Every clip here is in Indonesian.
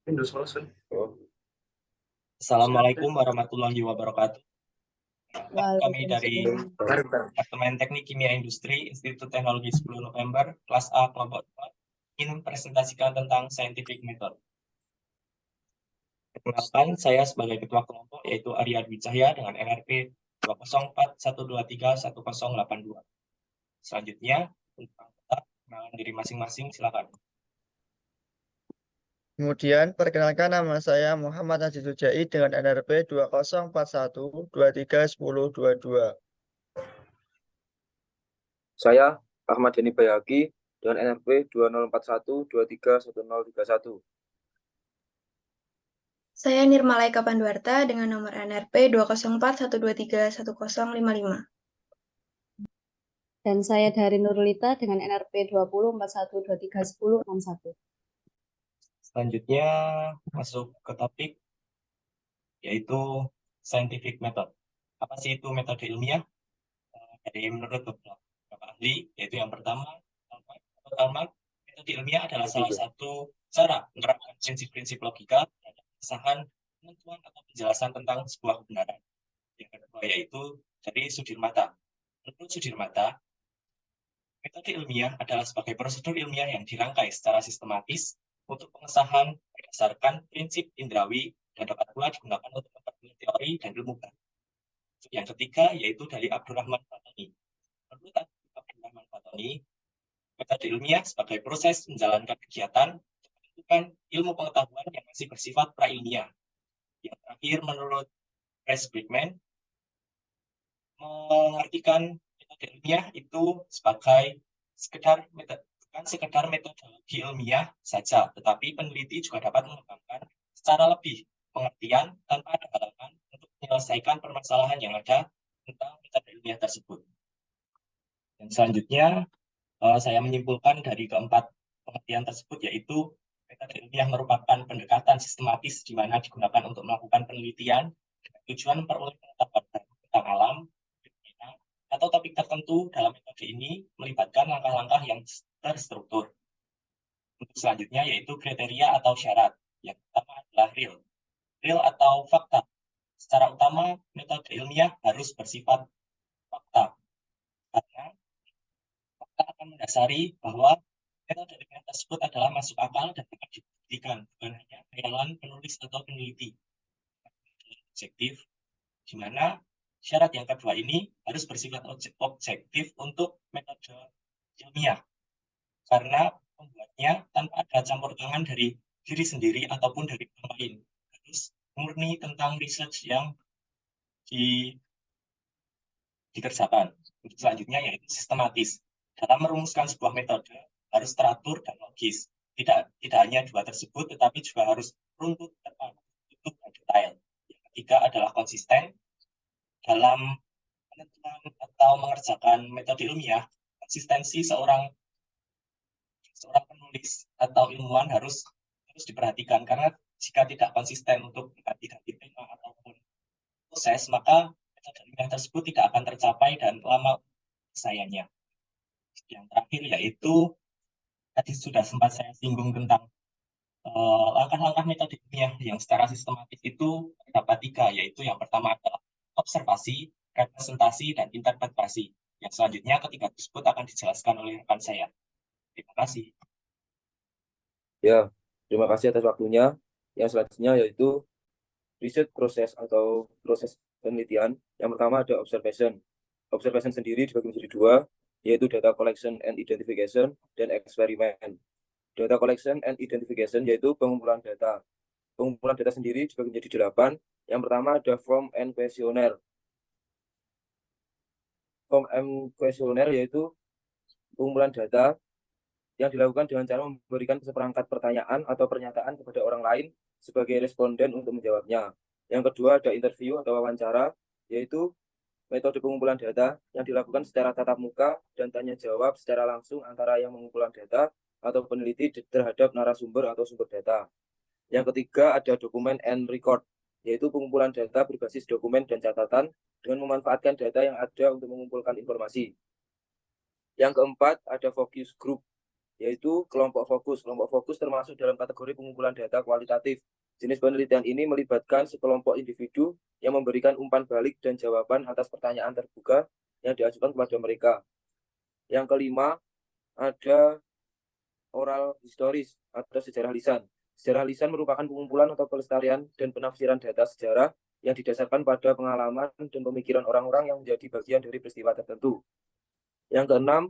Windows Phone. Oh. Assalamualaikum warahmatullahi wabarakatuh. Kami dari Waalaikumsalam. Departemen Teknik Kimia Industri Institut Teknologi 10 November, kelas A kelompok 2, ingin presentasikan tentang scientific method. Perkenalkan, saya sebagai ketua kelompok yaitu Arya Dwi Cahya dengan NRP 20412311082. Selanjutnya, tentang perkenalan diri masing-masing, silakan. Kemudian perkenalkan, nama saya Muhammad Aziz Sujai dengan NRP 2041231022. Saya Ahmad Yani Bayaki dengan NRP 2041231031. Saya Nirmalaika Panduarta dengan nomor NRP 20412311055. Dan saya dari Nurulita dengan NRP 2041231061. Selanjutnya, masuk ke topik, yaitu scientific method. Apa sih itu metode ilmiah? Jadi menurut beberapa ahli, yaitu yang pertama, metode ilmiah adalah salah satu cara menerapkan prinsip-prinsip logika dan kesahan penentuan atau penjelasan tentang sebuah kebenaran. Yang kedua yaitu dari Sudirmata. Menurut Sudirmata, metode ilmiah adalah sebagai prosedur ilmiah yang dirangkai secara sistematis untuk pengesahan berdasarkan prinsip indrawi dan dapat pula digunakan untuk memperoleh teori dan ilmu baru. Yang ketiga yaitu dari Abdurrahman Fatoni. Menurut Abdurrahman Fatoni, metode ilmiah sebagai proses menjalankan kegiatan untuk menentukan ilmu pengetahuan yang masih bersifat prailmiah. Yang terakhir, menurut Chris Brickman, mengartikan metode ilmiah itu sebagai bukan sekedar metodologi ilmiah saja, tetapi peneliti juga dapat mengembangkan secara lebih pengertian tanpa ada halangan untuk menyelesaikan permasalahan yang ada tentang metode ilmiah tersebut. Dan selanjutnya, saya menyimpulkan dari keempat pengertian tersebut, yaitu metode ilmiah merupakan pendekatan sistematis di mana digunakan untuk melakukan penelitian dengan tujuan memperoleh pengetahuan baru tentang alam, fenomena, atau topik tertentu. Dalam metode ini melibatkan langkah-langkah yang terstruktur. Untuk selanjutnya yaitu kriteria atau syarat. Yang pertama adalah real. Real atau fakta. Secara utama, metode ilmiah harus bersifat fakta. Karena fakta akan mendasari bahwa metode ilmiah tersebut adalah masuk akal dan dapat dibuktikan, bukan hanya khayalan penulis atau peneliti. Objektif, di mana syarat yang kedua ini harus bersifat objektif untuk metode ilmiah, karena pembuatnya tanpa ada campur tangan dari diri sendiri ataupun dari orang lain. Harus murni tentang research yang dikerjakan. Untuk selanjutnya yaitu sistematis. Dalam merumuskan sebuah metode harus teratur dan logis. Tidak hanya dua tersebut, tetapi juga harus runtut, tertutup, dan detail. Yang ketiga adalah konsisten. Dalam penentuan atau mengerjakan metode ilmiah, konsistensi seorang penulis atau ilmuwan harus diperhatikan, karena jika tidak konsisten untuk ganti-ganti tema ataupun proses, maka metode ilmiah tersebut tidak akan tercapai dan lama penyelesaiannya. Yang terakhir yaitu tadi sudah sempat saya singgung tentang langkah-langkah metode ilmiah yang secara sistematis itu terdapat tiga, yaitu yang pertama adalah observasi, representasi, dan interpretasi. Yang selanjutnya ketiga tersebut akan dijelaskan oleh rekan saya. Terima kasih. Ya, terima kasih atas waktunya. Yang selanjutnya yaitu riset proses atau proses penelitian. Yang pertama ada observation. Observation sendiri dibagi menjadi dua, yaitu data collection and identification dan eksperimen. Data collection and identification yaitu pengumpulan data. Pengumpulan data sendiri dibagi menjadi 8. Yang pertama ada form and questionnaire. Form and questionnaire yaitu pengumpulan data yang dilakukan dengan cara memberikan seperangkat pertanyaan atau pernyataan kepada orang lain sebagai responden untuk menjawabnya. Yang kedua ada interview atau wawancara, yaitu metode pengumpulan data yang dilakukan secara tatap muka dan tanya jawab secara langsung antara yang mengumpulkan data atau peneliti terhadap narasumber atau sumber data. Yang ketiga ada dokumen and record, yaitu pengumpulan data berbasis dokumen dan catatan dengan memanfaatkan data yang ada untuk mengumpulkan informasi. Yang keempat ada focus group, yaitu kelompok fokus. Kelompok fokus termasuk dalam kategori pengumpulan data kualitatif. Jenis penelitian ini melibatkan sekelompok individu yang memberikan umpan balik dan jawaban atas pertanyaan terbuka yang diajukan kepada mereka. Yang kelima, ada oral historis atau sejarah lisan. Sejarah lisan merupakan pengumpulan atau pelestarian dan penafsiran data sejarah yang didasarkan pada pengalaman dan pemikiran orang-orang yang menjadi bagian dari peristiwa tertentu. Yang keenam,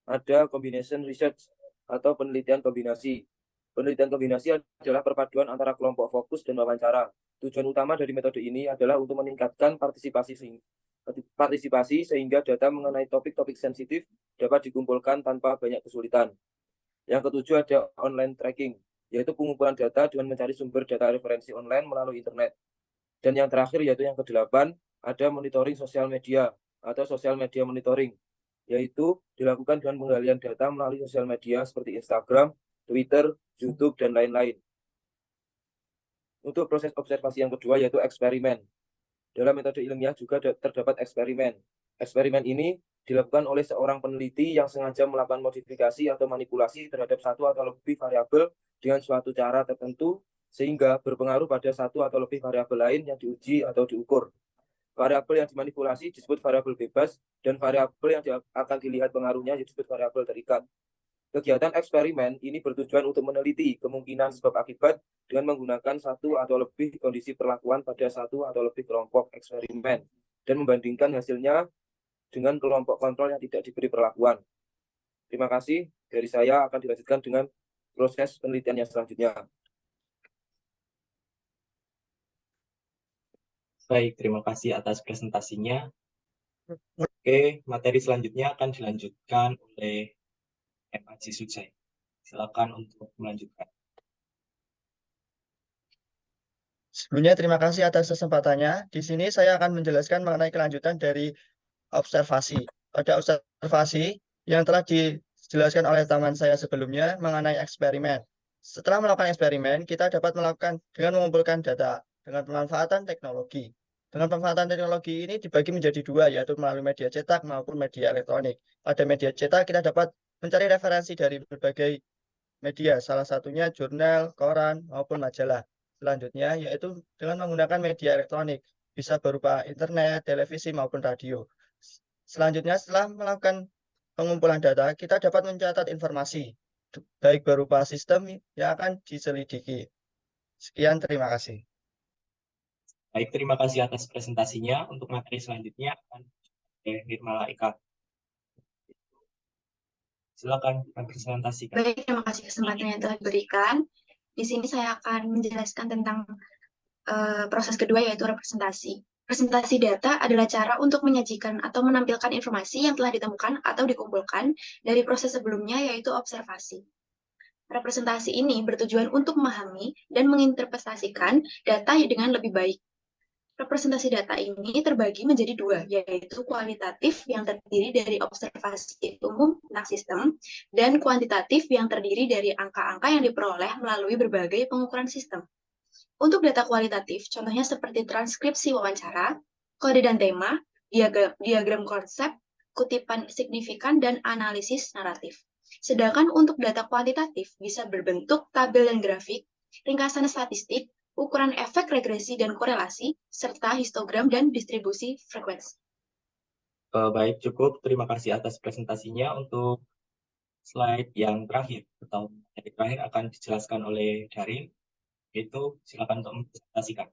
ada combination research atau penelitian kombinasi. Penelitian kombinasi adalah perpaduan antara kelompok fokus dan wawancara. Tujuan utama dari metode ini adalah untuk meningkatkan partisipasi sehingga data mengenai topik-topik sensitif dapat dikumpulkan tanpa banyak kesulitan. Yang ketujuh ada online tracking, yaitu pengumpulan data dengan mencari sumber data referensi online melalui internet. Dan yang terakhir yaitu yang kedelapan, ada monitoring sosial media atau social media monitoring, yaitu dilakukan dengan penggalian data melalui sosial media seperti Instagram, Twitter, YouTube, dan lain-lain. Untuk proses observasi yang kedua yaitu eksperimen. Dalam metode ilmiah juga terdapat eksperimen. Eksperimen ini dilakukan oleh seorang peneliti yang sengaja melakukan modifikasi atau manipulasi terhadap satu atau lebih variabel dengan suatu cara tertentu sehingga berpengaruh pada satu atau lebih variabel lain yang diuji atau diukur. Variabel yang dimanipulasi disebut variabel bebas dan variabel yang akan dilihat pengaruhnya disebut variabel terikat. Kegiatan eksperimen ini bertujuan untuk meneliti kemungkinan sebab akibat dengan menggunakan satu atau lebih kondisi perlakuan pada satu atau lebih kelompok eksperimen dan membandingkan hasilnya dengan kelompok kontrol yang tidak diberi perlakuan. Terima kasih. Dari saya akan dilanjutkan dengan proses penelitian yang selanjutnya. Baik, terima kasih atas presentasinya. Oke, materi selanjutnya akan dilanjutkan oleh M. Haji Sujai. Silakan untuk melanjutkan. Sebelumnya terima kasih atas kesempatannya. Di sini saya akan menjelaskan mengenai kelanjutan dari observasi. Pada observasi yang telah dijelaskan oleh teman saya sebelumnya mengenai eksperimen. Setelah melakukan eksperimen, kita dapat melakukan dengan mengumpulkan data dengan pemanfaatan teknologi. Dengan pemanfaatan teknologi ini dibagi menjadi dua, yaitu melalui media cetak maupun media elektronik. Pada media cetak, kita dapat mencari referensi dari berbagai media, salah satunya jurnal, koran, maupun majalah. Selanjutnya, yaitu dengan menggunakan media elektronik, bisa berupa internet, televisi, maupun radio. Selanjutnya, setelah melakukan pengumpulan data, kita dapat mencatat informasi, baik berupa sistem yang akan diselidiki. Sekian, terima kasih. Baik, terima kasih atas presentasinya. Untuk materi selanjutnya akan Nirmala Eka. Silakan presentasikan. Baik, terima kasih kesempatan yang telah diberikan. Di sini saya akan menjelaskan tentang proses kedua yaitu representasi. Presentasi data adalah cara untuk menyajikan atau menampilkan informasi yang telah ditemukan atau dikumpulkan dari proses sebelumnya yaitu observasi. Representasi ini bertujuan untuk memahami dan menginterpretasikan data dengan lebih baik. Representasi data ini terbagi menjadi dua, yaitu kualitatif yang terdiri dari observasi umum tentang sistem, dan kuantitatif yang terdiri dari angka-angka yang diperoleh melalui berbagai pengukuran sistem. Untuk data kualitatif, contohnya seperti transkripsi wawancara, kode dan tema, diagram konsep, kutipan signifikan, dan analisis naratif. Sedangkan untuk data kuantitatif bisa berbentuk tabel dan grafik, ringkasan statistik, ukuran efek regresi dan korelasi, serta histogram dan distribusi frekuensi. Baik, cukup. Terima kasih atas presentasinya. Untuk slide yang terakhir, atau materi terakhir akan dijelaskan oleh Darin, yaitu silakan untuk mempresentasikan.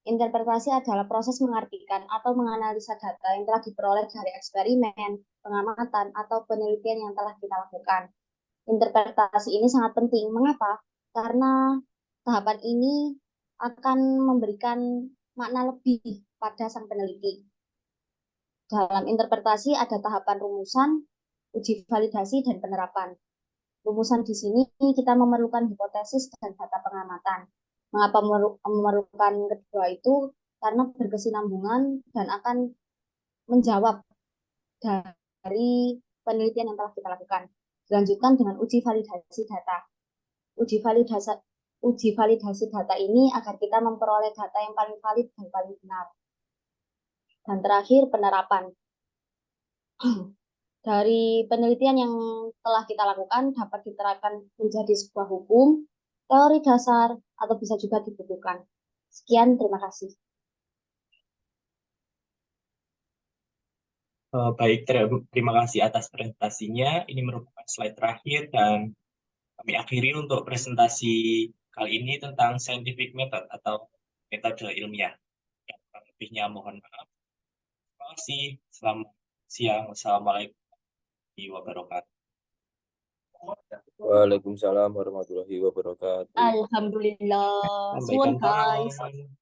Interpretasi adalah proses mengartikan atau menganalisa data yang telah diperoleh dari eksperimen, pengamatan, atau penelitian yang telah kita lakukan. Interpretasi ini sangat penting. Mengapa? Karena tahapan ini akan memberikan makna lebih pada sang peneliti. Dalam interpretasi ada tahapan rumusan, uji validasi, dan penerapan. Rumusan di sini kita memerlukan hipotesis dan data pengamatan. Mengapa memerlukan kedua itu? Karena berkesinambungan dan akan menjawab dari penelitian yang telah kita lakukan. Dilanjutkan dengan uji validasi data. Uji validasi data ini agar kita memperoleh data yang paling valid dan paling benar. Dan terakhir, penerapan. Dari penelitian yang telah kita lakukan dapat diterapkan menjadi sebuah hukum, teori dasar, atau bisa juga dibukukan. Sekian, terima kasih. Baik, terima kasih atas presentasinya. Ini merupakan slide terakhir dan kami akhiri untuk presentasi kali ini tentang scientific method atau metode ilmiah. Yang kurang lebihnya mohon maaf. Terima kasih. Selamat siang. Wassalamualaikum warahmatullahi wabarakatuh. Waalaikumsalam warahmatullahi wabarakatuh. Alhamdulillah. Sampaikan Suwun, guys. tangan.